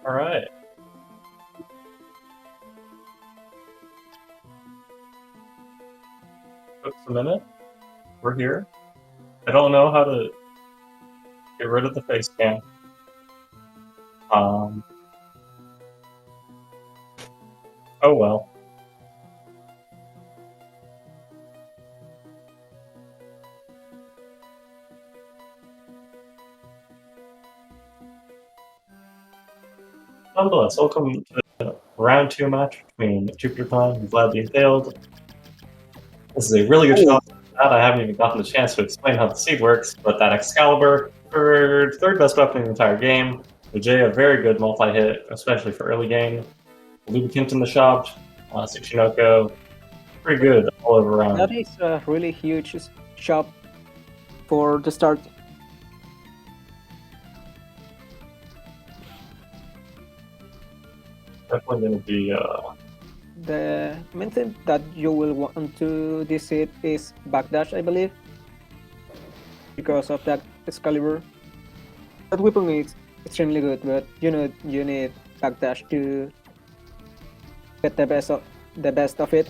All right. Took a minute. We're here. I don't know how to get rid of the face cam. Oh well. Nonetheless, welcome to the round 2 match between JupiterClimb and Vladtheimpaled. This is a really good shot. I haven't even gotten the chance to explain how the seed works, but that Excalibur, for third best weapon in the entire game. The J, a very good multi-hit, especially for early game. Lubricant in the shop, Tsuchinoko, pretty good all over around. That is a really huge shop for the start. Definitely going to be The main thing that you will want to this hit is backdash, I believe, because of that Excalibur. That weapon is extremely good, but you need backdash to get the best of it.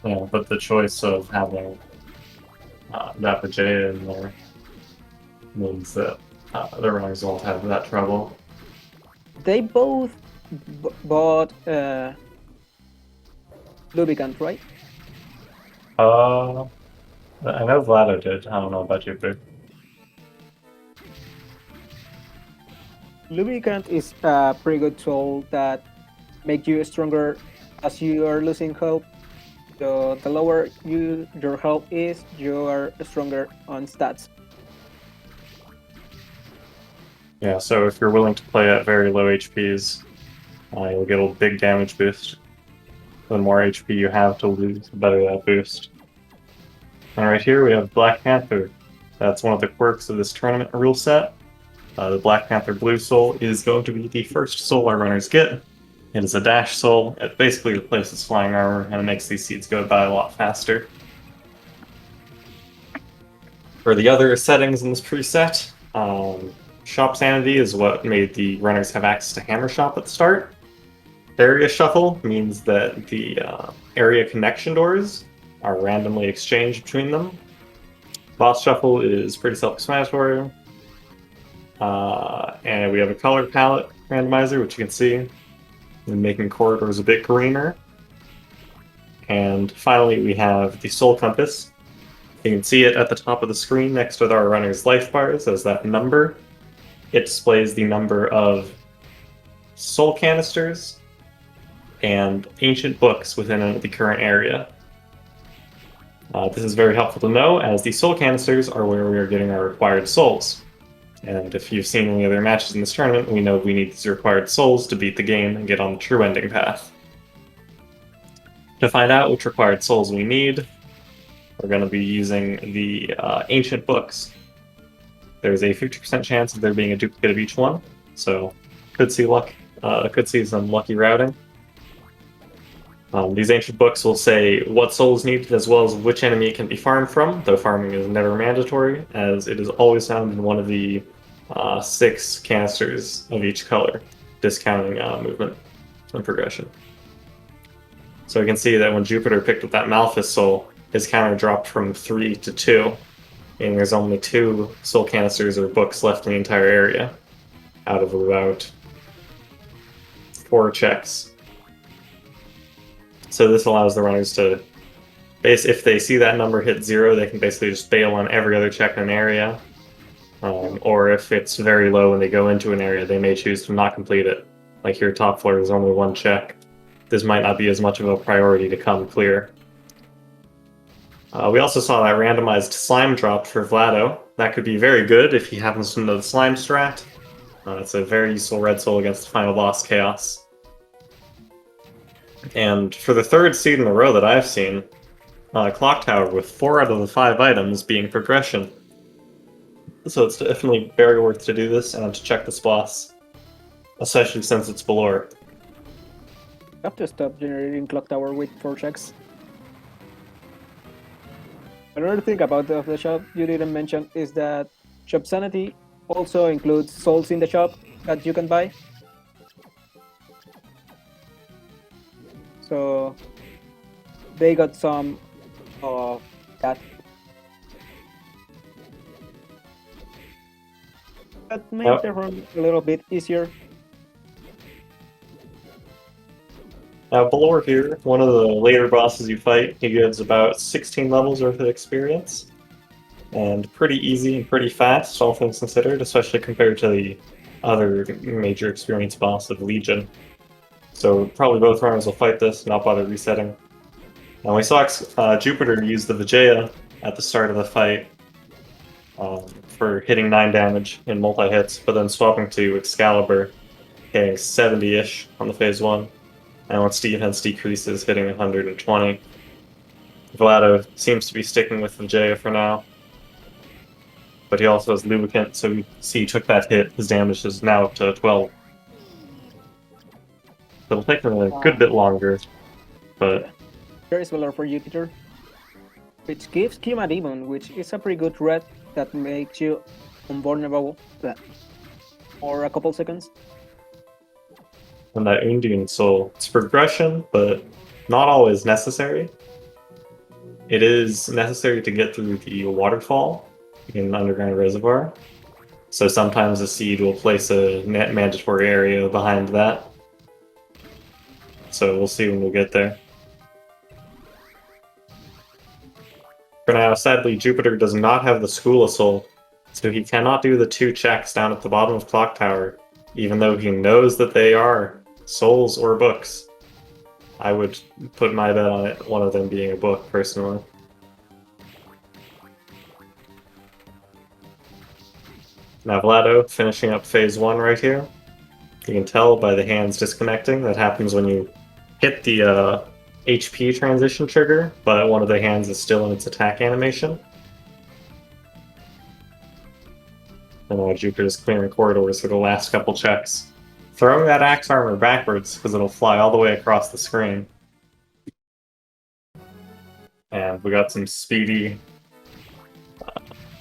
Yeah, but the choice of having Dapper J in there means that the runners won't have that trouble. They both bought lubricant, right? I know Vlado did. I don't know about Jupiter. Lubricant is a pretty good tool that makes you stronger as you are losing health. So the lower your health is, you are stronger on stats. Yeah, so if you're willing to play at very low HPs, you'll get a big damage boost. The more HP you have to lose, the better that boost. And right here we have Black Panther. That's one of the quirks of this tournament rule set. The Black Panther Blue Soul is going to be the first soul our runners get. It is a dash soul. It basically replaces flying armor and it makes these seeds go by a lot faster. For the other settings in this preset, Shop Sanity is what made the runners have access to Hammer Shop at the start. Area Shuffle means that the area connection doors are randomly exchanged between them. Boss Shuffle is pretty self-explanatory. And we have a color palette randomizer, which you can see, making corridors a bit greener. And finally, we have the Soul Compass. You can see it at the top of the screen next to our runner's life bars as that number. It displays the number of soul canisters and ancient books within the current area. This is very helpful to know, as the soul canisters are where we are getting our required souls. And if you've seen any other matches in this tournament, we know we need these required souls to beat the game and get on the true ending path. To find out which required souls we need, we're going to be using the ancient books. There's a 50% chance of there being a duplicate of each one, so could see some lucky routing. These ancient books will say what souls needed as well as which enemy it can be farmed from, though farming is never mandatory, as it is always found in one of the 6 canisters of each color, discounting movement and progression. So we can see that when Jupiter picked up that Malphus soul, his counter dropped from 3 to 2, and there's only 2 soul canisters or books left in the entire area, out of about 4 checks. So this allows the runners to, if they see that number hit 0, they can basically just bail on every other check in an area. Or if it's very low and they go into an area, they may choose to not complete it. Like here, top floor, there's only 1 check. This might not be as much of a priority to come clear. We also saw that randomized slime drop for Vlado. That could be very good if he happens to know the slime strat. It's a very useful red soul against the final boss, Chaos. And for the 3rd seed in a row that I've seen, Clock Tower with 4 out of the 5 items being progression. So it's definitely very worth to do this and to check this boss, especially since it's below. You have to stop generating Clock Tower with 4 checks. Another thing about the shop you didn't mention is that Shop Sanity also includes souls in the shop that you can buy. So they got some of that. That made the run a little bit easier. Now, below here, one of the later bosses you fight, he gives about 16 levels worth of experience. And pretty easy and pretty fast, all things considered, especially compared to the other major experience boss of Legion. So probably both runners will fight this, not bother resetting. Now we saw Jupiter use the Vijaya at the start of the fight for hitting 9 damage in multi-hits, but then swapping to Excalibur, hitting 70-ish on the phase 1. And once defense decreases, hitting 120. Vlado seems to be sticking with Vijaya for now. But he also has Lubricant, so we see he took that hit. His damage is now up to 12. So it'll take him a good bit longer, but... There is Valor for Jupiter, which gives Kima Demon, which is a pretty good red that makes you invulnerable for a couple seconds. And that Undian Soul, it's progression, but not always necessary. It is necessary to get through the waterfall in Underground Reservoir. So sometimes the seed will place a mandatory area behind that. So we'll see when we get there. For now, sadly, Jupiter does not have the School of Soul, so he cannot do the 2 checks down at the bottom of Clock Tower, even though he knows that they are souls or books. I would put my bet on it, one of them being a book, personally. Now Vlado, finishing up phase 1 right here. You can tell by the hands disconnecting. That happens when you hit the HP transition trigger, but one of the hands is still in its attack animation. And now Jupiter's clearing corridors for the last couple checks. Throwing that axe armor backwards, because it'll fly all the way across the screen. And we got some speedy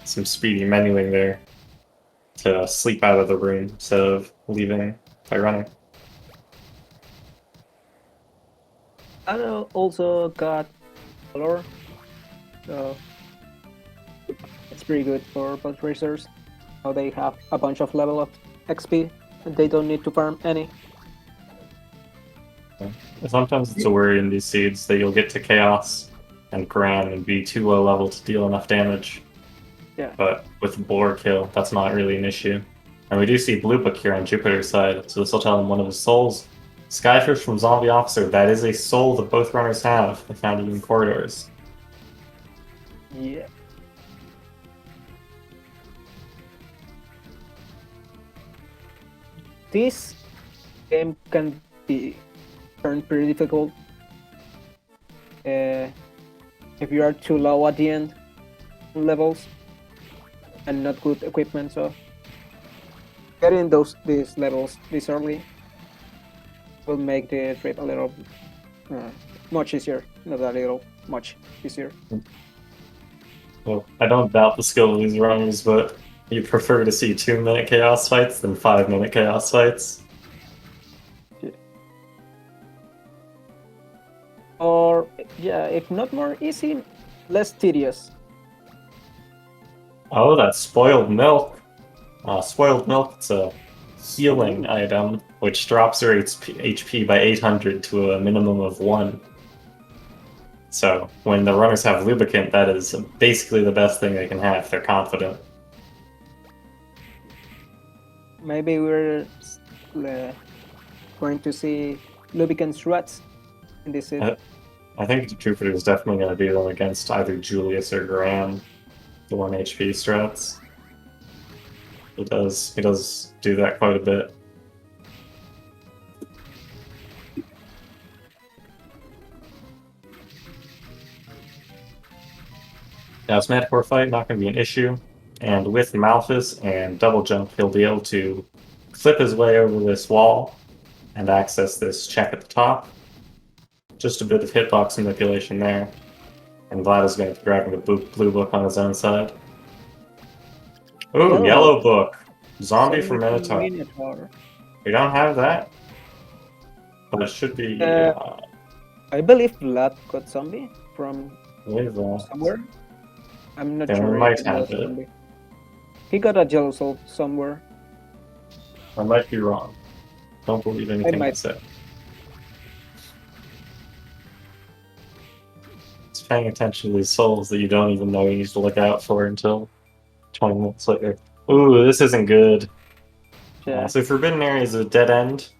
menuing there to sleep out of the room instead of leaving by running. I also got Valor, so it's pretty good for both racers. Now they have a bunch of level of XP, and they don't need to farm any. Sometimes it's a worry in these seeds that you'll get to Chaos and Gran and be too low level to deal enough damage. Yeah. But with Boar Kill, that's not really an issue. And we do see Blue Book here on Jupiter's side, so this will tell him one of his souls. Skyfish from Zombie Officer, that is a soul that both runners have. They found it in corridors. Yeah. This game can be turned pretty difficult if you are too low at the end levels and not good equipment. So getting these levels this early will make the trip a little much easier. Not a little, much easier. Well, I don't doubt the skill of these runners, but you prefer to see 2-minute chaos fights than 5-minute chaos fights? Yeah. Or, yeah, if not more easy, less tedious. Oh, that's Spoiled Milk. Spoiled Milk, it's a healing item, which drops your HP by 800 to a minimum of 1. So, when the runners have Lubricant, that is basically the best thing they can have if they're confident. Maybe we're going to see Lubricant strats in this set. I think Jupiter is definitely going to do them against either Julius or Graham, the 1 HP strats. He does do that quite a bit. Now, his Madcore fight, not going to be an issue. And with Malphus and Double Jump, he'll be able to flip his way over this wall and access this check at the top. Just a bit of hitbox manipulation there. And Vlad is going to be grabbing the blue book on his own side. Ooh, yellow book! Zombie for Sonic Minotaur. Minotaur. We don't have that. But it should be... I believe Vlad got zombie from Ava. somewhere. I'm not Yeah, sure we if might it have was it. zombie. He got a yellow soul somewhere. I might be wrong. Don't believe anything I might. say. It's paying attention to these souls that you don't even know you need to look out for until 20 minutes later. Ooh, this isn't good. Yeah. So Forbidden Area is a dead end.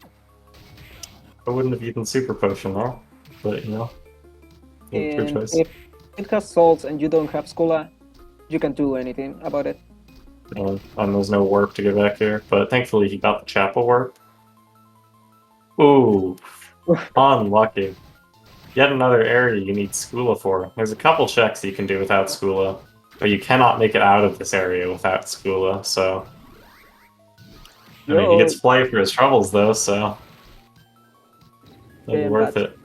I wouldn't have eaten Super Potion though, but you know, it's your And choice. if it has souls and you don't have Skola, you can do anything about it. And there's no warp to get back here, but thankfully he got the chapel warp. Ooh, unlucky. Yet another area you need Skula for. There's a couple checks you can do without Skula, but you cannot make it out of this area without Skula, so... I mean, he gets flight for his troubles though, so... It'll be worth it.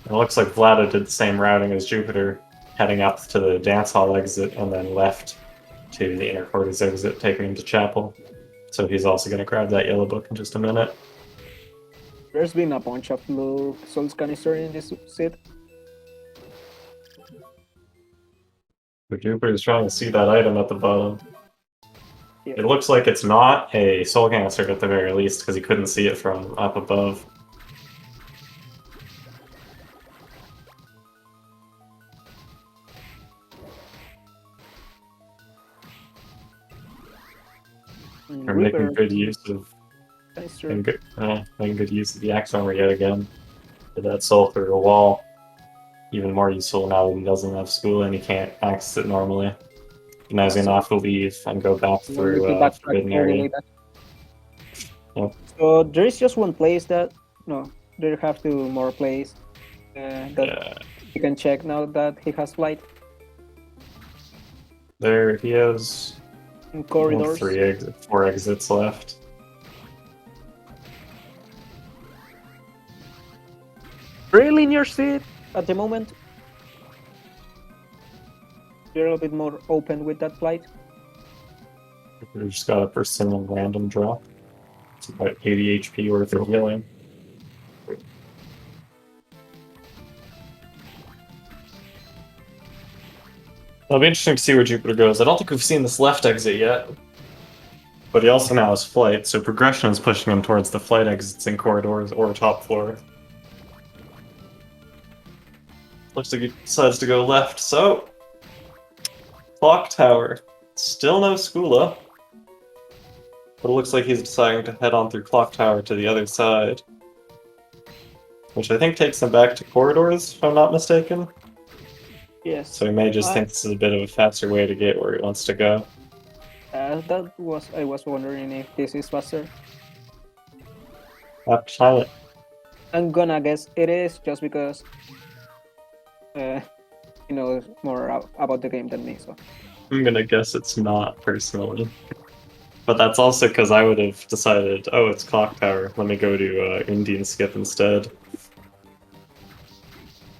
It looks like Vlada did the same routing as Jupiter, heading up to the dance hall exit and then left to the inner quarters exit, taking him to chapel. So he's also going to grab that yellow book in just a minute. There's been a bunch of blue souls canister in this set. But Jupiter's trying to see that item at the bottom. Yeah. It looks like it's not a soul canister at the very least, because he couldn't see it from up above. We're making good use of making good use of the axe armor yet again. Did that soul through a wall. Even more useful now that he doesn't have school and he can't access it normally. And now he's gonna have to leave and go back through Forbidden Area. Yep. So there is just one place that there have to more plays that you can check now that he has flight. There he is. In corridors. 4 exits left. Really in your seat at the moment. You're a little bit more open with that flight. We just got a persimmon random drop. It's about 80 HP worth of healing. It'll be interesting to see where Jupiter goes. I don't think we've seen this left exit yet. But he also now has flight, so progression is pushing him towards the flight exits in corridors or top floor. Looks like he decides to go left, so... Clock Tower. Still no Skula. But it looks like he's deciding to head on through Clock Tower to the other side. Which I think takes him back to corridors, if I'm not mistaken. Yes. So he may just think this is a bit of a faster way to get where he wants to go. I was wondering if this is faster. Try it. I'm gonna guess it is just because he knows more about the game than me. So I'm gonna guess it's not, personally. But that's also because I would have decided, oh, it's Clock Tower, let me go to Indian Skip instead.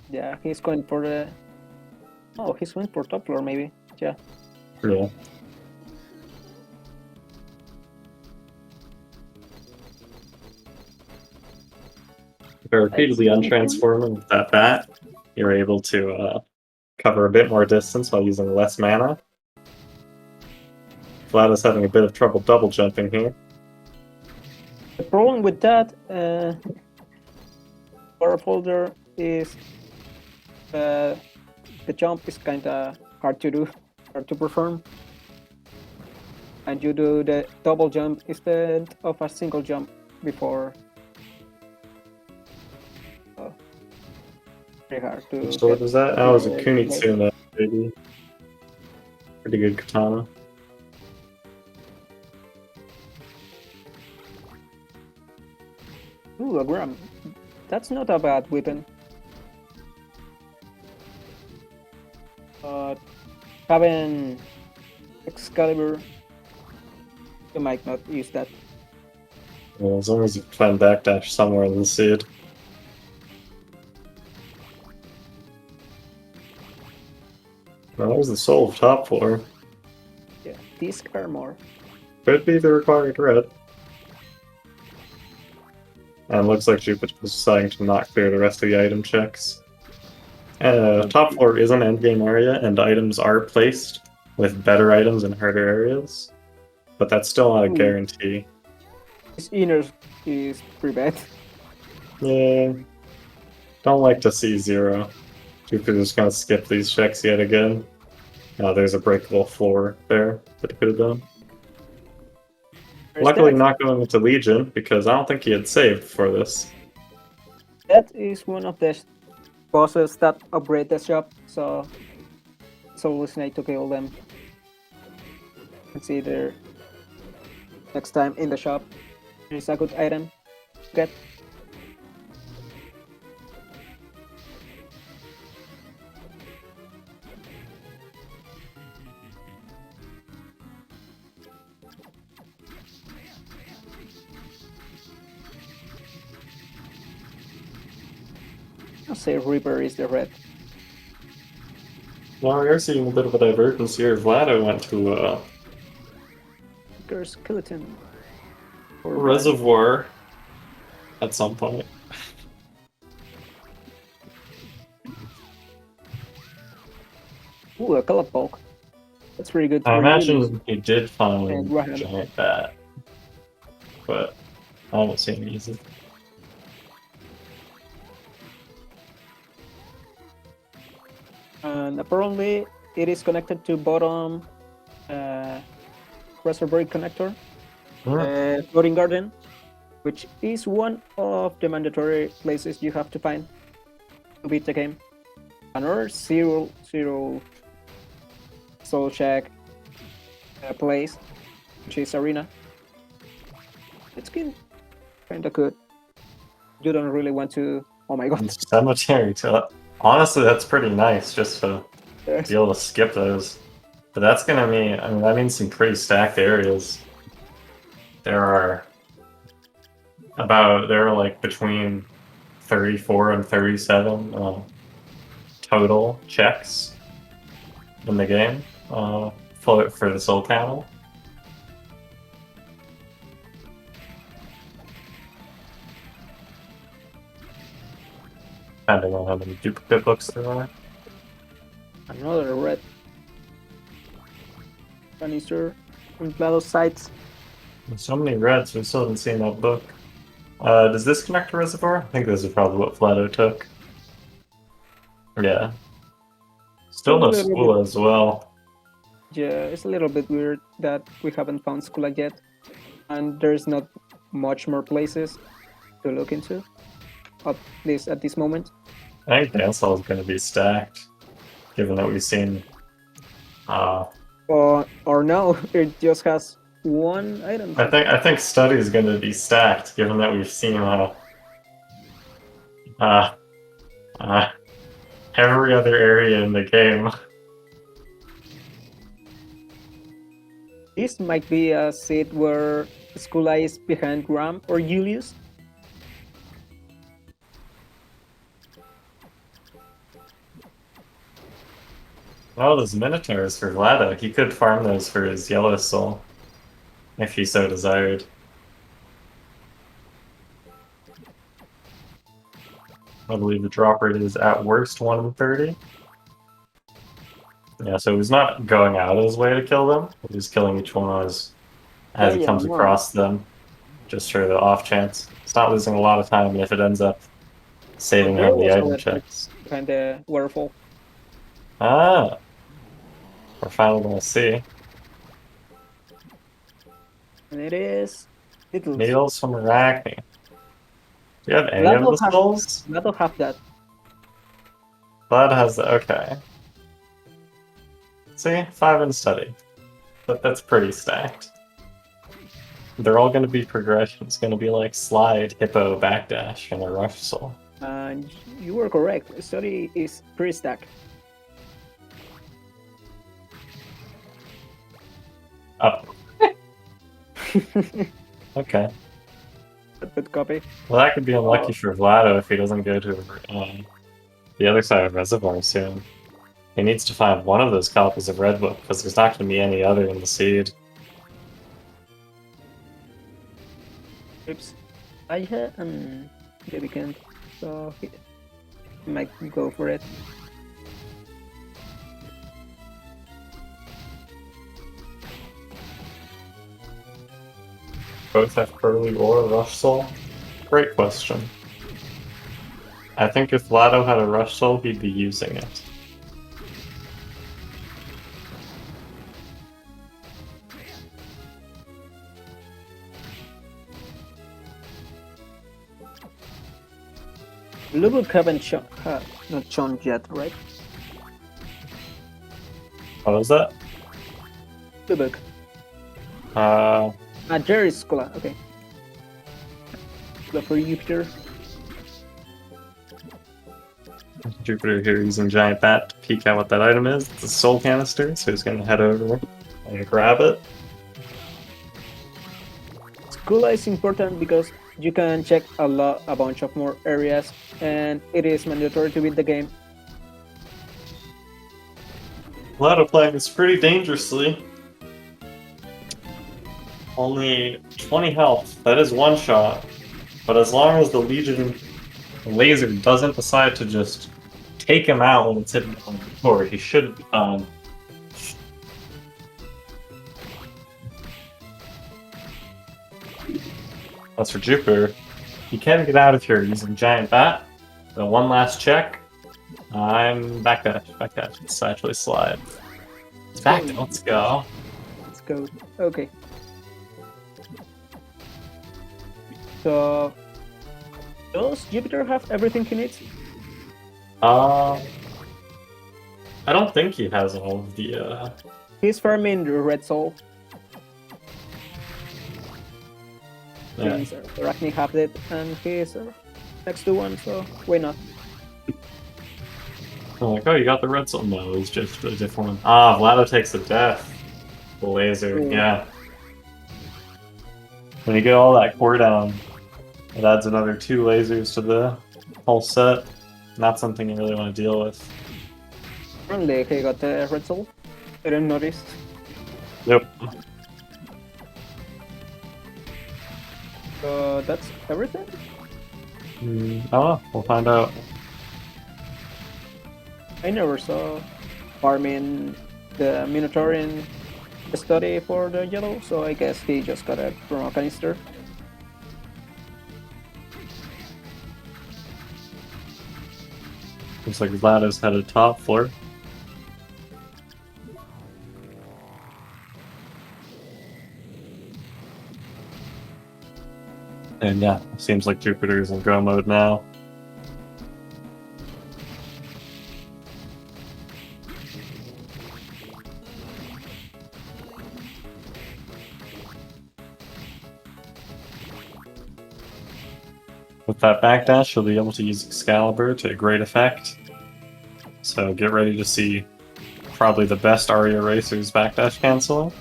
Yeah, he's going for the... Oh, he's going for top floor, maybe. Yeah. Yeah. By repeatedly untransforming with that bat, you're able to cover a bit more distance while using less mana. Vlad is having a bit of trouble double jumping here. The problem with that power folder is the jump is kinda hard to do, hard to perform. And you do the double jump instead of a single jump before. Pretty hard to. So what was that? Oh, it was a Kunitsuna, baby. Pretty good katana. Ooh, a gram. That's not a bad weapon. But having Excalibur, you might not use that. Well, as long as you plan backdash somewhere in the seed. Well, there's the soul of top floor. Yeah. disc armor. Could be the required red. And looks like Jupiter's deciding to not clear the rest of the item checks. Top floor is an endgame area, and items are placed with better items in harder areas. But that's still not a guarantee. This inner is pretty bad. Yeah. Don't like to see 0. Jupiter's just gonna skip these checks yet again. There's a breakable floor there that he could have done. Luckily not going into Legion, because I don't think he had saved for this. That is one of the bosses that upgrade the shop, so it's always nice to kill them. Let's see there. Next time in the shop, it's a good item to get. I'll say Reaper is the red. Now we are seeing a bit of a divergence here. Vlado went to Skeleton. Reservoir at some point. Ooh, a color bulk. That's pretty good. I imagine he did find Graham. Giant Bat, but I haven't seen it easy. And apparently it is connected to bottom reservoir connector, floating garden, which is one of the mandatory places you have to find to beat the game. Another zero soul check place, which is Arena. It's kind of good. You don't really want to. Oh my god! Cemetery. Honestly, that's pretty nice just to be able to skip those. But that's gonna mean, that means some pretty stacked areas. There are like between 34 and 37 total checks in the game for the soul panel. Depending on how many duplicate books there are. Another red canister on Vlado's sides. There's so many reds, we still haven't seen that book. Does this connect to Reservoir? I think this is probably what Vlado took. Yeah. Still no Skula as well. Yeah, it's a little bit weird that we haven't found Skula yet. And there's not much more places to look into. At least at this moment. I think Dance Hall is going to be stacked, given that we've seen. Or no, it just has one item. I think Study is going to be stacked, given that we've seen every other area in the game. This might be a seat where Skula is behind Ram or Julius. Oh, those Minotaurs for Vlado. He could farm those for his yellow soul, if he so desired. I believe the drop rate is at worst 1 in 30. Yeah, so he's not going out of his way to kill them. He's killing each one as he comes across them, just for the off chance. It's not losing a lot of time, and if it ends up saving him the item checks. Kind of waterfall. Ah! We're finally gonna see. And it is Needles from Arachne. Do you have any of the souls? Vlado have that. Vlad has the okay. See? 5 in study. But that's pretty stacked. They're all gonna be progression. It's gonna be like slide, hippo, backdash, and a rush soul. And you were correct. Study is pretty stacked. Oh. Okay. Good copy. Well, that could be unlucky for Vlado if he doesn't go to the other side of Reservoir soon. He needs to find one of those copies of Red Book, because there's not going to be any other in the seed. trips Aya and the weekend, so he might go for it. Both have Curly or Rush Soul? Great question. I think if Vlado had a Rush Soul, he'd be using it. Lubuk haven't not shown yet, right? What was that? Lubuk. Jerry's school. Okay. Go for Jupiter. Jupiter here using Giant Bat to peek out what that item is. It's a soul canister, so he's gonna head over and grab it. School is important because you can check a bunch of more areas, and it is mandatory to beat the game. Vlado playing this pretty dangerously. Only 20 health. That is one shot. But as long as the Legion laser doesn't decide to just take him out when it's hitting on the floor, he should be fine. As for Jupiter, he can get out of here using Giant Bat. So one last check. I'm backdash. Let's actually slide. It's back. Let's go. Let's go. Okay. So, does Jupiter have everything he needs? I don't think he has all of the. He's farming the Red Soul. Yeah. Arachne have it, and he's next to one, so why not? I'm like, oh, you got the red soul? No, it's just a different one. Ah, Vlado takes the death. The laser, yeah. When you get all that core down, it adds another 2 lasers to the whole set. Not something you really want to deal with. Apparently he got the Red Soul. I didn't notice. Yep. So that's everything? Oh, we'll find out. I never saw farming the Minotaur in the study for the yellow, so I guess he just got it from a canister. Looks like Vlado's headed top floor. And yeah, seems like Jupiter's in go mode now. With that backdash, you'll be able to use Excalibur to great effect. So get ready to see probably the best Aria Racer's backdash cancel.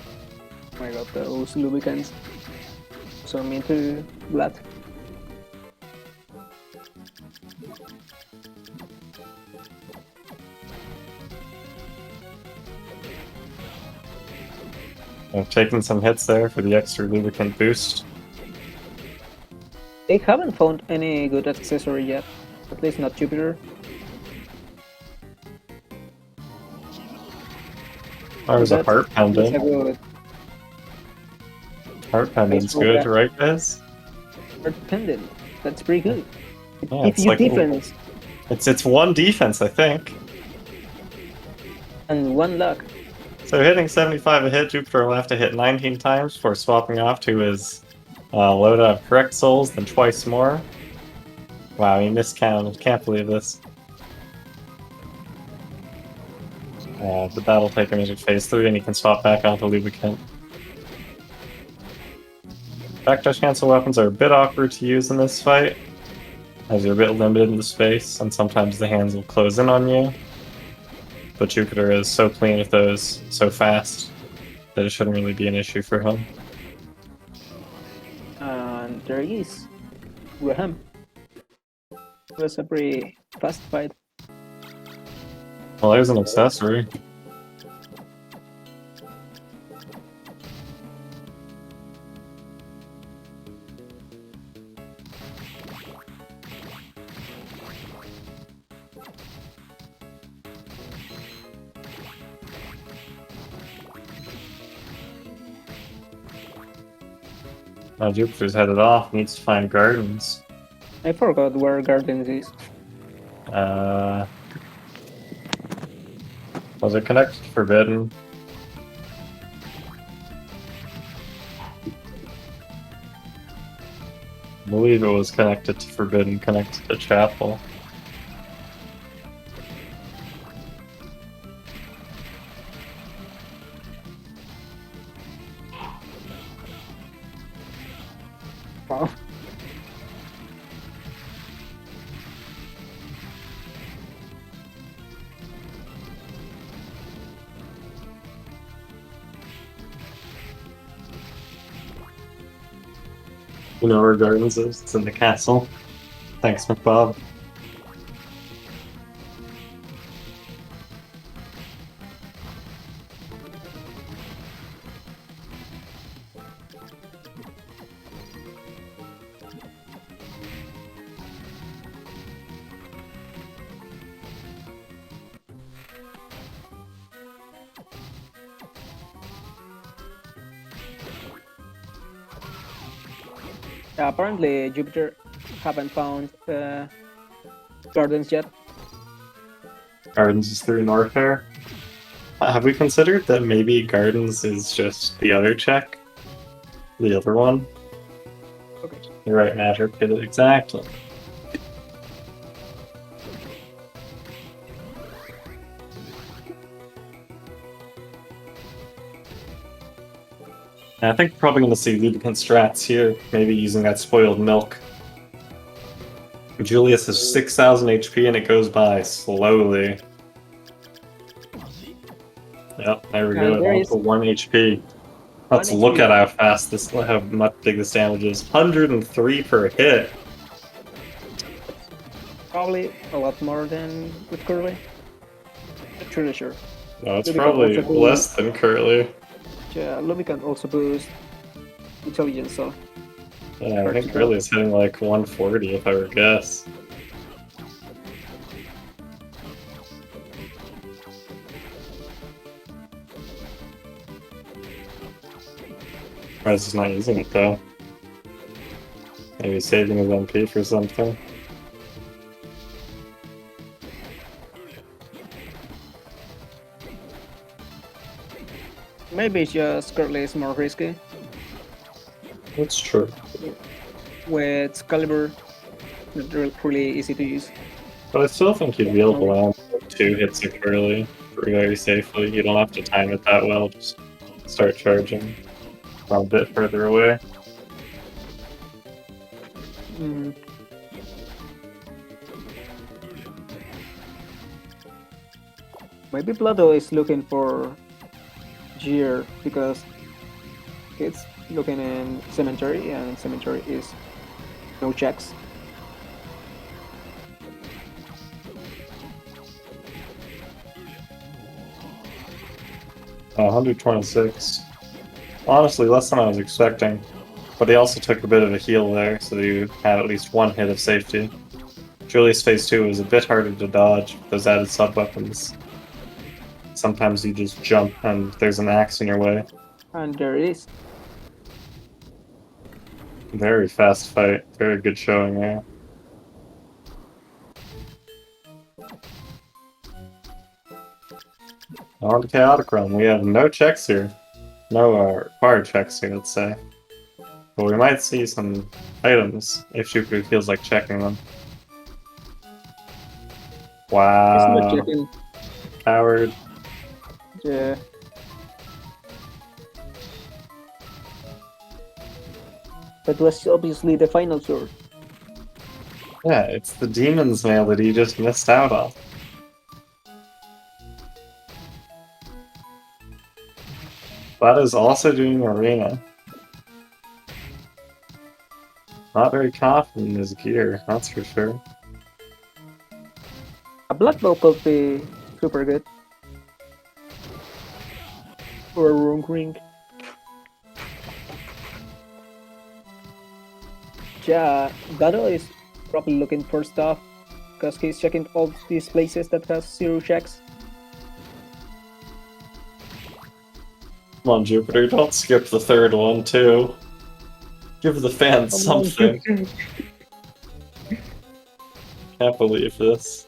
Oh my god, those lubricants. So I'm into Vlad. I've taken some hits there for the extra lubricant boost. They haven't found any good accessory yet, at least not Jupiter. There's a heart pendant. Good Heart pendant's good, right guys? heart pendant. That's pretty good. Yeah, If you defense It's 1 defense, I think. and 1 luck. So hitting 75 a hit, Jupiter will have to hit 19 times before swapping off to his loadout of correct souls, then twice more. Wow, he miscounted. Can't believe this. But that'll take him into phase 3 and he can swap back onto lubricant. Backdash cancel weapons are a bit awkward to use in this fight, as you're a bit limited in the space, and sometimes the hands will close in on you. But Jupiter is so clean with those so fast that it shouldn't really be an issue for him. And there he is. Graham. It was a pretty fast fight. Well, there's an accessory. Now Jupiter's headed off, needs to find gardens. I forgot where Gardens is. Was it connected to Forbidden? I believe it was connected to Forbidden, connected to Chapel. Wow. You know where Gardens is? It's in the castle. Thanks, McBob. Apparently, Jupiter haven't found Gardens yet. Gardens is through Norfair. Have we considered that maybe Gardens is just the other check? The other one? Okay. You're right, Matter. Get it exactly. I think we're probably going to see lubricant strats here, maybe using that spoiled milk. Julius has 6,000 HP and it goes by slowly. Yep, there we go, down to 1 HP. Let's look at how fast this, how much big this damage is. 103 per hit. Probably a lot more than with Curly. I'm pretty sure. No, it's probably less than Curly. Yeah, Lumi can also boost intelligence, so... Yeah, I think Curly's hitting like 140 if I were to guess. Res is not using it though. Maybe saving his MP for something. Maybe it's just Curly is more risky. That's true. With Excalibur, it's really easy to use. But I still think you'd be able to land 2 hits of Curly very safely. You don't have to time it that well, just start charging from a bit further away. Mm. Maybe Plato is looking for Gear because it's looking in Cemetery, and Cemetery is no checks. Oh, 126. Honestly, less than I was expecting. But he also took a bit of a heal there, so you had at least 1 hit of safety. Julius phase 2 was a bit harder to dodge with those added sub-weapons. Sometimes you just jump and there's an axe in your way. And there it is. Very fast fight. Very good showing there. On to Chaotic Realm. We have no checks here. No required checks here, let's say. But we might see some items if Jupiter feels like checking them. Wow. Coward. Yeah. That was obviously the final sword. Yeah, it's the Demon's Mail that he just missed out on. That is also doing Arena. Not very confident in his gear, that's for sure. A black belt could be super good. Or a wrong ring. Yeah, Dado is probably looking for stuff because he's checking all these places that has 0 checks. Come on, Jupiter, don't skip the 3rd one, too. Give the fans something. Can't believe this.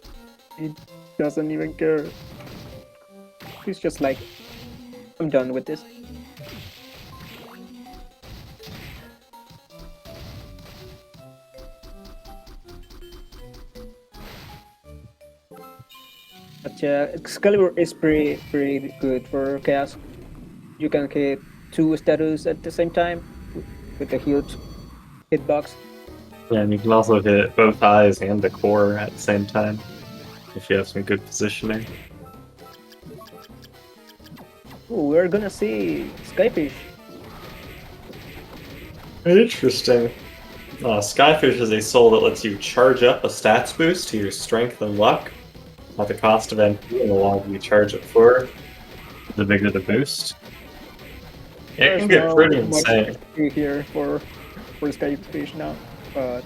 He doesn't even care. He's just like, I'm done with this. But yeah, Excalibur is pretty good for Chaos. You can hit 2 status at the same time with a huge hitbox. Yeah, and you can also hit both eyes and the core at the same time if you have some good positioning. Ooh, we're gonna see Skyfish. Interesting. Skyfish is a soul that lets you charge up a stats boost to your strength and luck at the cost of MP, and the longer you charge it for, the bigger the boost. It can get pretty insane. Here for Skyfish now, but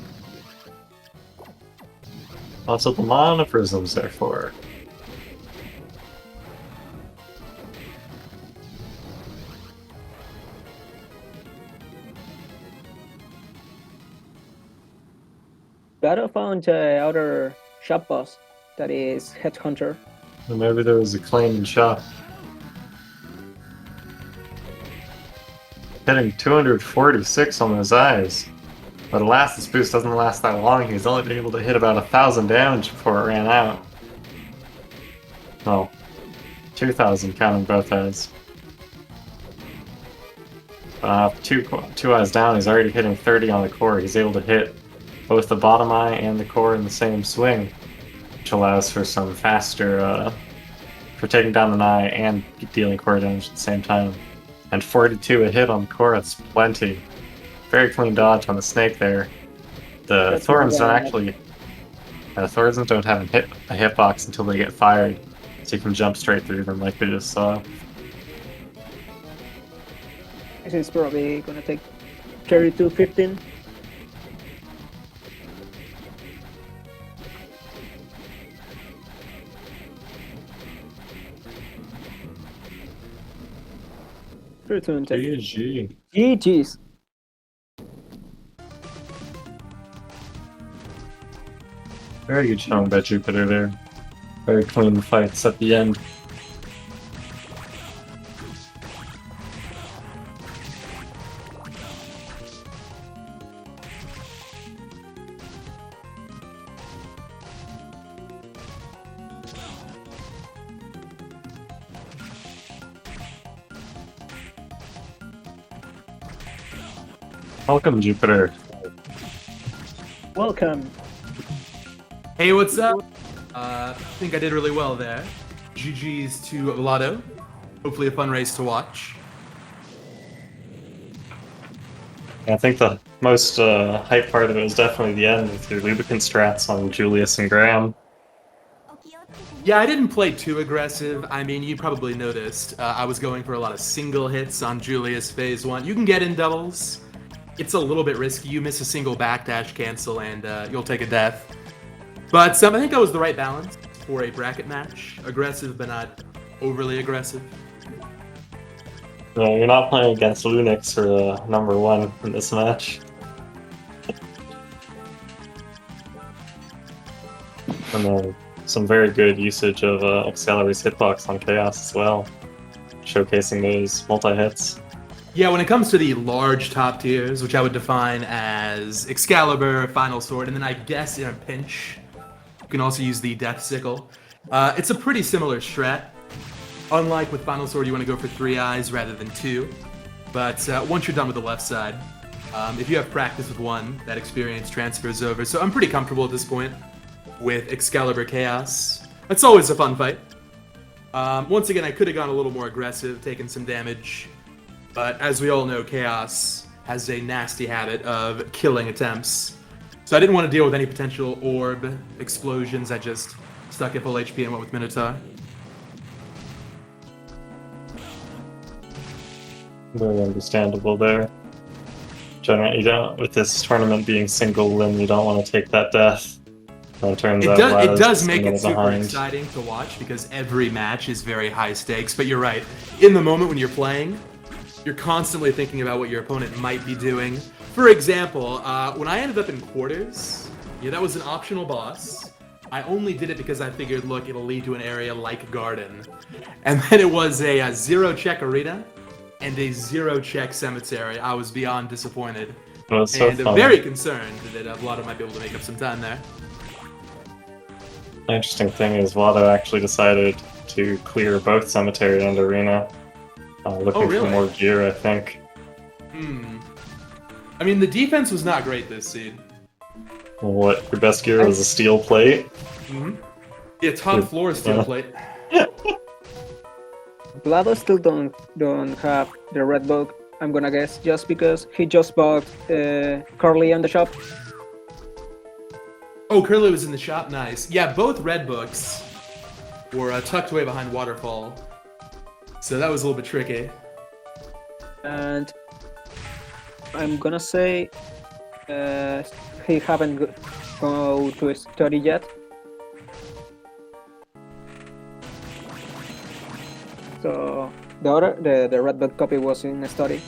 Also, the mana prisms, therefore. gotta find the other shop boss that is Headhunter. Or maybe there was a claim in shop. Hitting 246 on those eyes. But alas, this boost doesn't last that long. He's only been able to hit about 1,000 damage before it ran out. Oh, 2,000 counting both eyes. Two eyes down, he's already hitting 30 on the core. He's able to hit both the bottom eye and the core in the same swing, which allows for some faster, for taking down an eye and dealing core damage at the same time. And 42 a hit on the core, that's plenty. Very clean dodge on the snake there. The Thorns don't actually... The Thorns don't have a hitbox until they get fired, so you can jump straight through them like we just saw. This is probably gonna take 32-15. GG. GG's. Very good showing by Jupiter there. Very clean fights at the end. Welcome, Jupiter. Welcome. Hey, what's up? I think I did really well there. GG's to Vlado. Hopefully a fun race to watch. I think the most hype part of it was definitely the end with your lubricant strats on Julius and Graham. Yeah, I didn't play too aggressive. I mean, you probably noticed I was going for a lot of single hits on Julius phase 1. You can get in doubles. It's a little bit risky. You miss a single backdash cancel and you'll take a death. But I think that was the right balance for a bracket match. Aggressive, but not overly aggressive. No, you're not playing against Lunix for number 1 in this match. And then some very good usage of Excalibur's hitbox on Chaos as well, showcasing those multi-hits. Yeah, when it comes to the large top tiers, which I would define as Excalibur, Final Sword, and then I guess in a pinch, you can also use the Death Sickle. It's a pretty similar strat. Unlike with Final Sword, you want to go for 3 eyes rather than 2. But once you're done with the left side, if you have practice with one, that experience transfers over. So I'm pretty comfortable at this point with Excalibur Chaos. It's always a fun fight. Once again, I could have gone a little more aggressive, taken some damage. But as we all know, Chaos has a nasty habit of killing attempts. So I didn't want to deal with any potential orb explosions. I just stuck at full HP and went with Minotaur. Very understandable there. Generally, you don't, with this tournament being single limb, you don't want to take that death. It does make it super exciting to watch because every match is very high stakes. But you're right. In the moment when you're playing, you're constantly thinking about what your opponent might be doing. for example, when I ended up in quarters, yeah, that was an optional boss. I only did it because I figured, look, it'll lead to an area like Garden. And then it was a 0-check arena and a 0-check cemetery. I was beyond disappointed. It was so And fun. very concerned that Vlado might be able to make up some time there. The interesting thing is Vlado actually decided to clear both cemetery and arena, looking really? for more gear, I think. I mean, the defense was not great this seed. What, your best gear was a steel plate? Yeah, top floor steel plate. Vlado still don't have the red book, I'm gonna guess, just because he just bought Carly on the shop. Oh, Curly was in the shop, nice. Yeah, both red books were tucked away behind Waterfall. So that was a little bit tricky. And I'm gonna say he haven't go to study yet. So the red book copy was in study.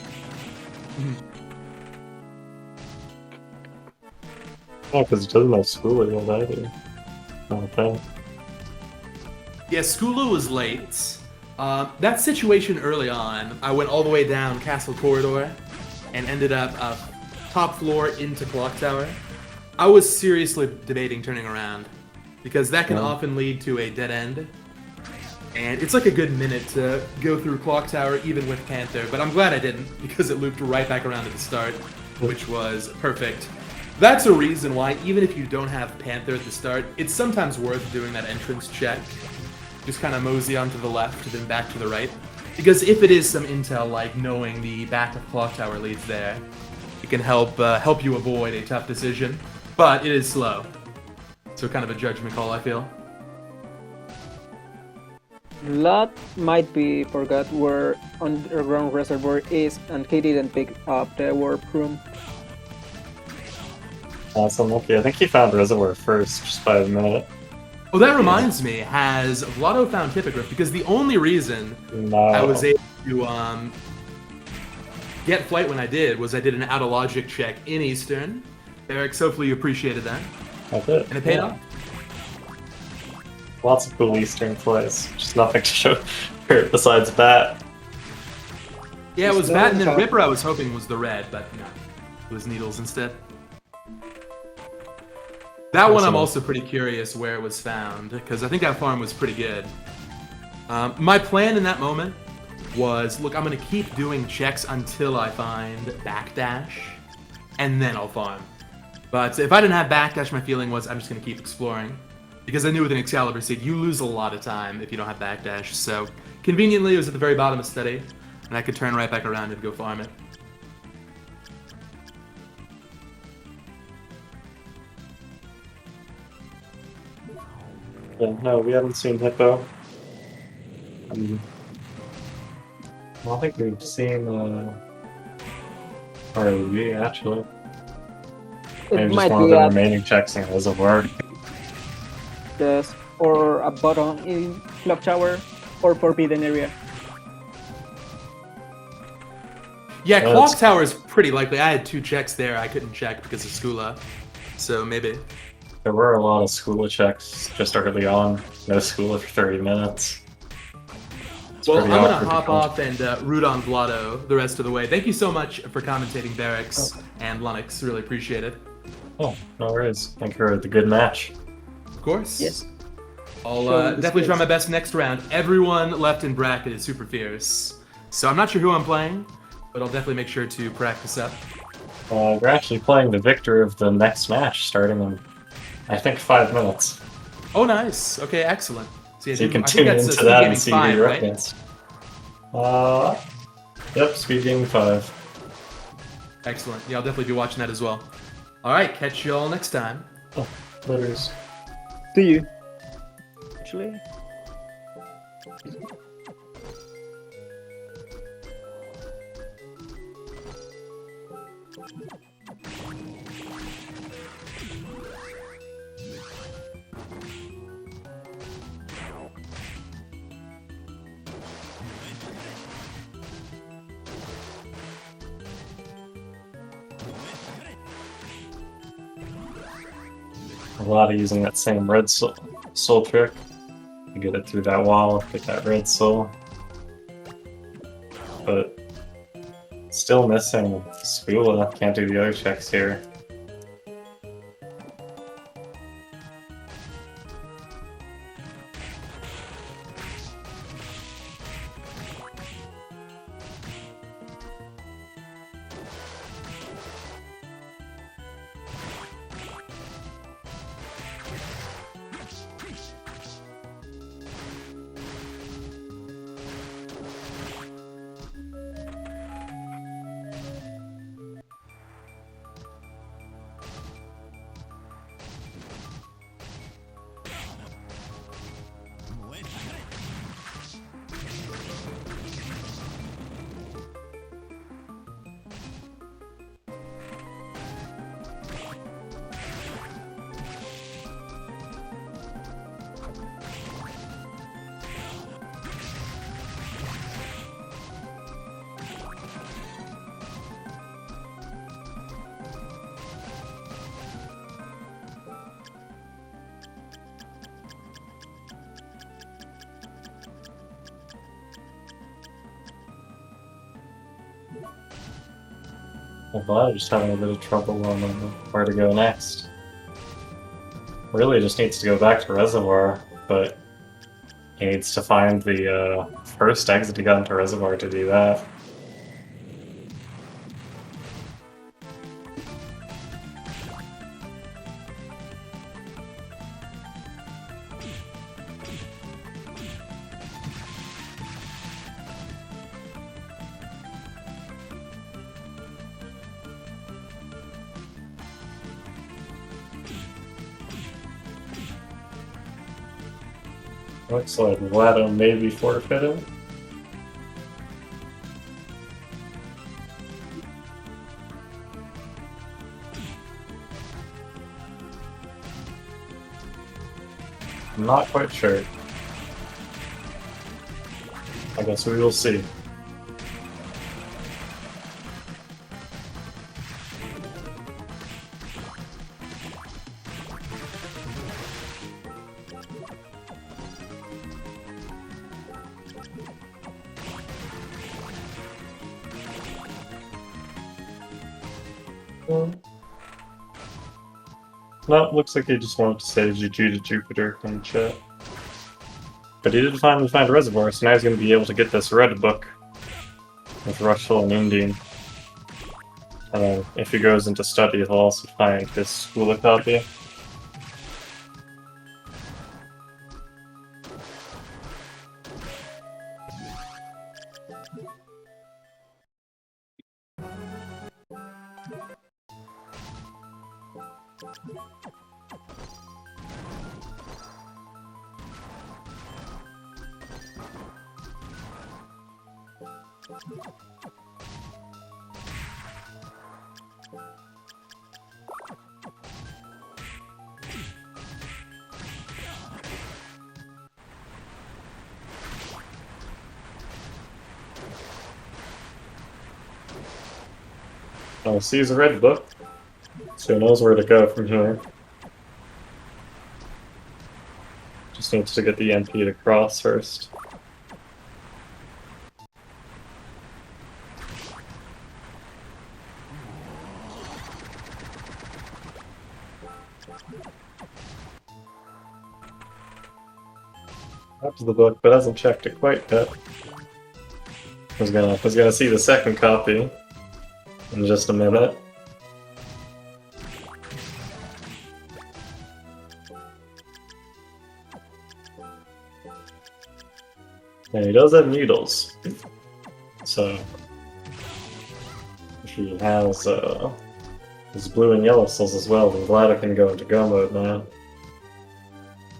Oh, because it doesn't have school yet either. Okay. Yeah, Skulu was late. That situation early on, I went all the way down Castle Corridor and ended up top floor into Clock Tower. I was seriously debating turning around because that can often lead to a dead end. And it's like a good minute to go through Clock Tower even with Panther, but I'm glad I didn't because it looped right back around to the start, which was perfect. That's a reason why, even if you don't have Panther at the start, it's sometimes worth doing that entrance check. Just kind of mosey onto the left, then back to the right. Because if it is some intel, like knowing the back of Clock Tower leads there, it can help you avoid a tough decision. But it is slow. So kind of a judgment call, I feel. Vlad might be forgot where underground reservoir is, and he didn't pick up the warp room. Awesome, okay. I think he found Reservoir first, just by a minute. Oh, that reminds me, has Vlado found Hippogriff? Because the only reason I was able to get flight when I did was I did an out-of-logic check in Eastern. Eric, hopefully you appreciated that. I did. And it paid off. Lots of cool Eastern plays. Just nothing to show here besides Bat. Yeah, it was Bat, and then Ripper I was hoping was the red, but no. It was Needles instead. That one I'm also pretty curious where it was found, because I think that farm was pretty good. My plan in that moment was, look, I'm going to keep doing checks until I find Backdash, and then I'll farm. But if I didn't have Backdash, my feeling was I'm just going to keep exploring. Because I knew with an Excalibur seed, you lose a lot of time if you don't have Backdash. So, conveniently, it was at the very bottom of Steady, and I could turn right back around and go farm it. Yeah, no, we haven't seen Hippo. I don't think we've seen ROV, actually. Maybe just one of the remaining checks in Reservoir. Yes, or a bottom in Clock Tower, or Forbidden Area. Yeah, Clock Tower is pretty likely. I had 2 checks there I couldn't check because of Skula. So maybe. There were a lot of Skula checks just early on. No Skula for 30 minutes. Well, I'm going to hop off and root on Vlado the rest of the way. Thank you so much for commentating Barracks and Lunix. Really appreciate it. Oh, no worries. Thank you for the good match. Of course. Yes. I'll definitely try my best next round. Everyone left in bracket is super fierce. So I'm not sure who I'm playing, but I'll definitely make sure to practice up. We're actually playing the victor of the next match, starting in, I think, 5 minutes. Oh, nice. Okay, excellent. So you can tune into that and see who you're up against. Yep, SpeedGaming 5. Excellent. Yeah, I'll definitely be watching that as well. Alright, catch you all next time. Oh, letters. See you. Actually. A lot of using that same red soul trick to get it through that wall, get that red soul. But still missing Skula. Can't do the other checks here. Well, I'm just having a bit of trouble on where to go next. Really just needs to go back to Reservoir, but he needs to find the first exit to get into Reservoir to do that. Looks like Vlado may be forfeited. I'm not quite sure. I guess we will see. No, looks like he just wanted to say GG to Jupiter in chat. But he did finally find a reservoir, so now he's going to be able to get this red book with Rushel and Undine. And then if he goes into study, he'll also find his Skula copy. Oh, sees a red book, so he knows where to go from here. Just needs to get the MP to cross first. Up to the book, but hasn't checked it quite yet. Was gonna see the second copy in just a minute. And he does have needles. So if he has his blue and yellow cells as well, then Vlad can go into go mode now.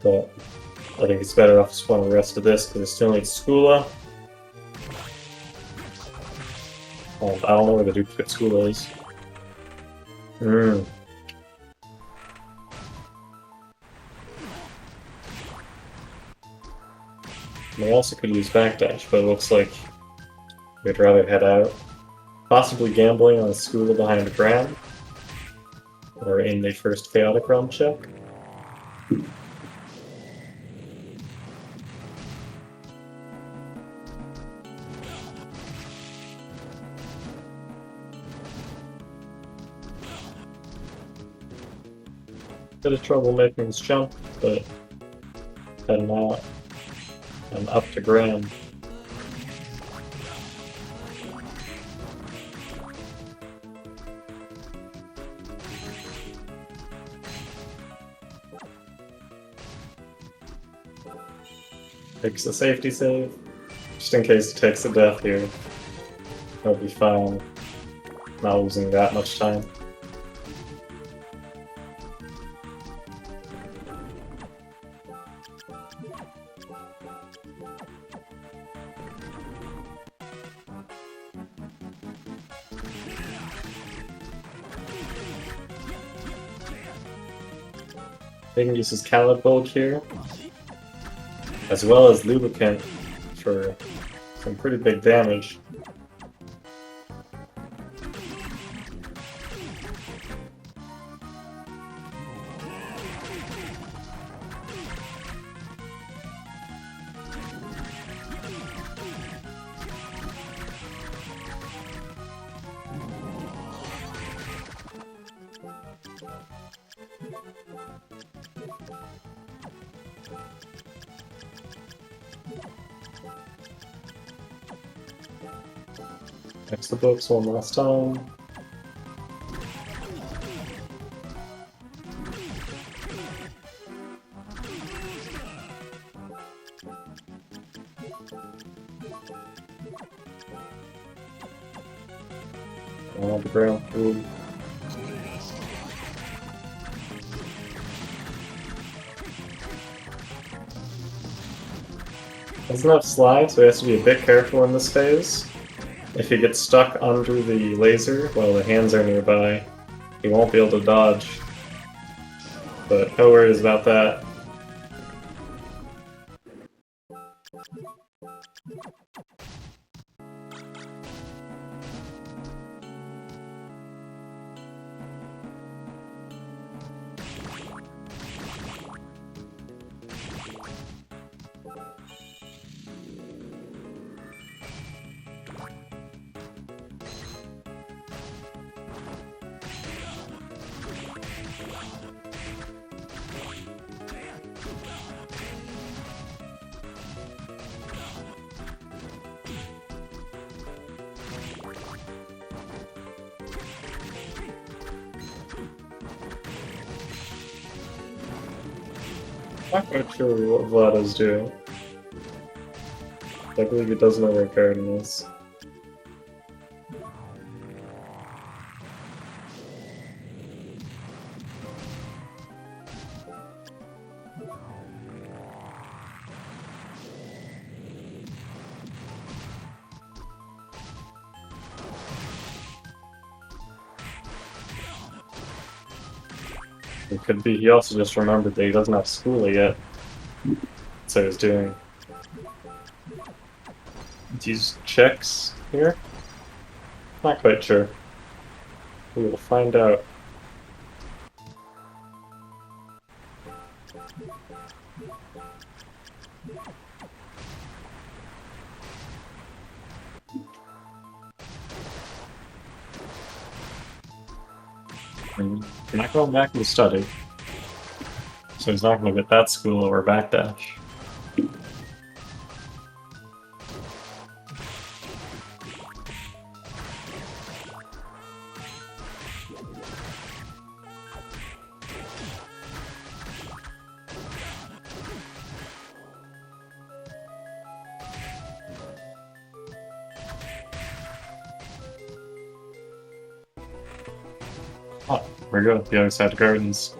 But I think it's better off spawning the rest of this because it still needs Skula. I don't know where the duplicate Skula is. They also could use backdash, but it looks like we'd rather head out. Possibly gambling on Skula behind the ground, or in the first chaotic realm check. Bit of trouble making this jump, but heading out and up to ground. Takes a safety save, just in case it takes a death here. That'll be fine. Not losing that much time. They can use his Calib bulk here, as well as lubricant for some pretty big damage. Fix the books one last time. On the ground through. There's enough slide, so he has to be a bit careful in this phase. If he gets stuck under the laser while the hands are nearby, he won't be able to dodge. But no worries about that. Not quite sure what Vlad is doing. I believe he doesn't know where Garden is. It could be he also just remembered that he doesn't have school yet. So he's doing these checks here? Not quite sure. We will find out. We're not going back to study, so he's not going to get that school over backdash. Oh, we go, the other side of gardens.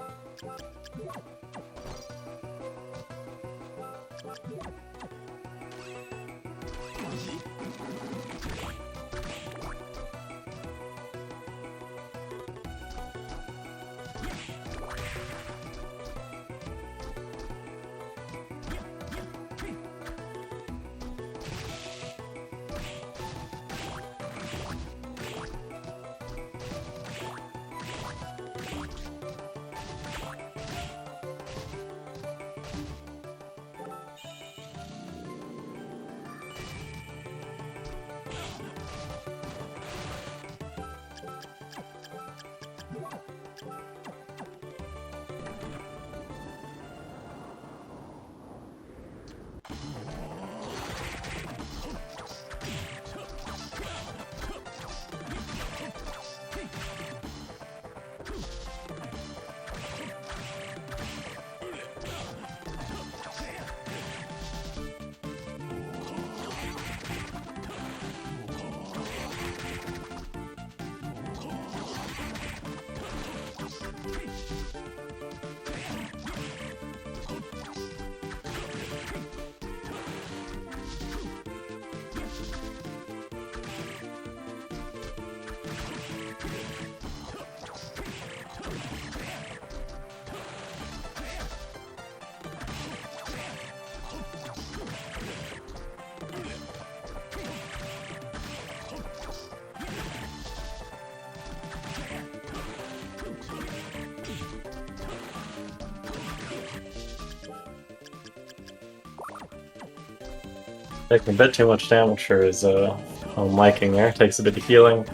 Taking a bit too much damage for his own liking there. Takes a bit of healing.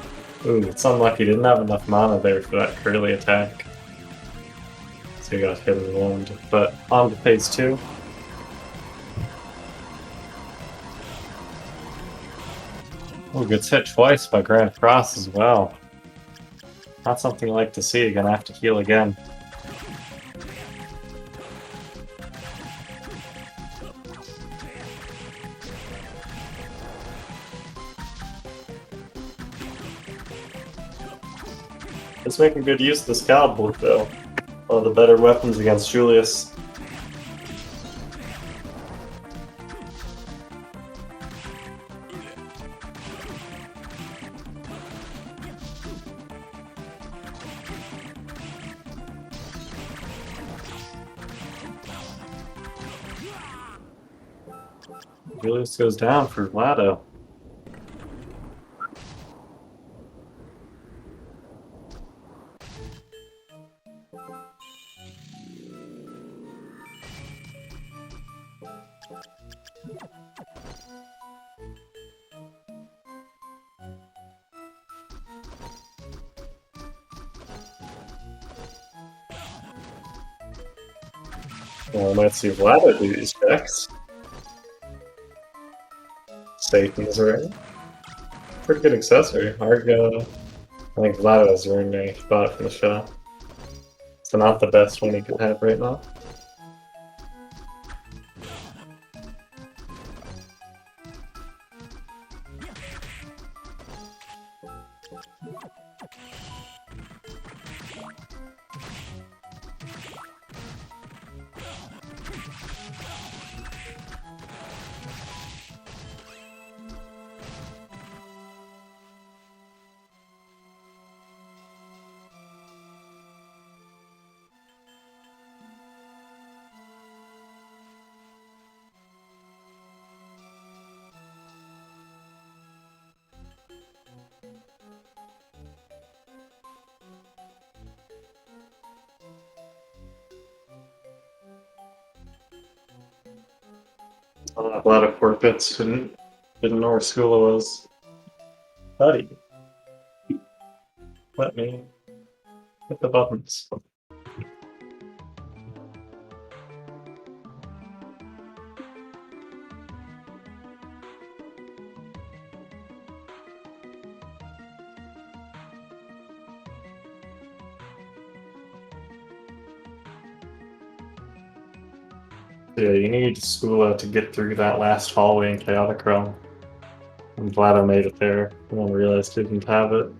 Ooh, it's unlucky. Didn't have enough mana there for that curly attack. So he got hit and wounded. But on to phase 2. Oh, gets hit twice by Grand Cross as well. Not something you like to see. Gonna have to heal again. It's making good use of the Scalpel, though. One of the better weapons against Julius. Julius goes down for Vlado. Well, let's see Vlado do these checks. Satan's ring. Pretty good accessory. Argo. I think Vlado has a ring there. He bought it from the shop. So not the best one he could have right now. A lot of poor bits didn't know where Skula was. Buddy, let me hit the buttons. Yeah, you need Skula to get through that last hallway in Chaotic Realm. I'm glad I made it there. I didn't realize I didn't have it.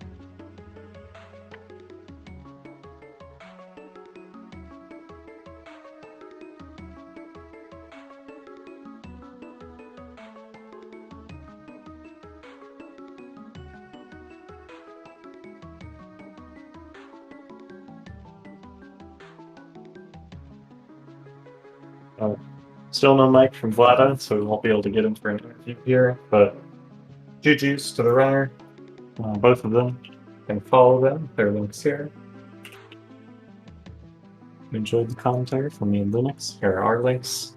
Still no mic from Vlada, so we won't be able to get him for an interview here, but GG's to the runner. Both of them. You can follow them. Their links here. Enjoyed the commentary from me and Linux. Here are our links.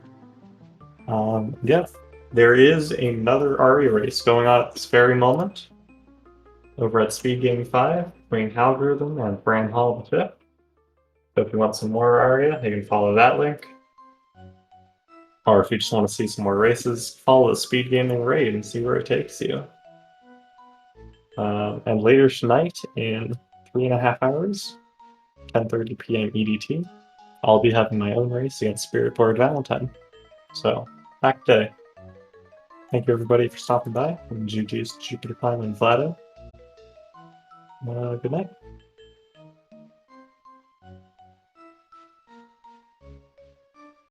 Yeah, there is another Aria race going on at this very moment over at SpeedGaming 5 between Halgorithim and Bran Hall the 5th. So if you want some more Aria, you can follow that link. Or if you just want to see some more races, follow the SpeedGaming raid and see where it takes you. And later tonight, in 3.5 hours, 10:30 p.m. EDT, I'll be having my own race against Spirit Board Valentine. So, packed day. Thank you everybody for stopping by, and GG's JupiterClimb and Vlado. Good night.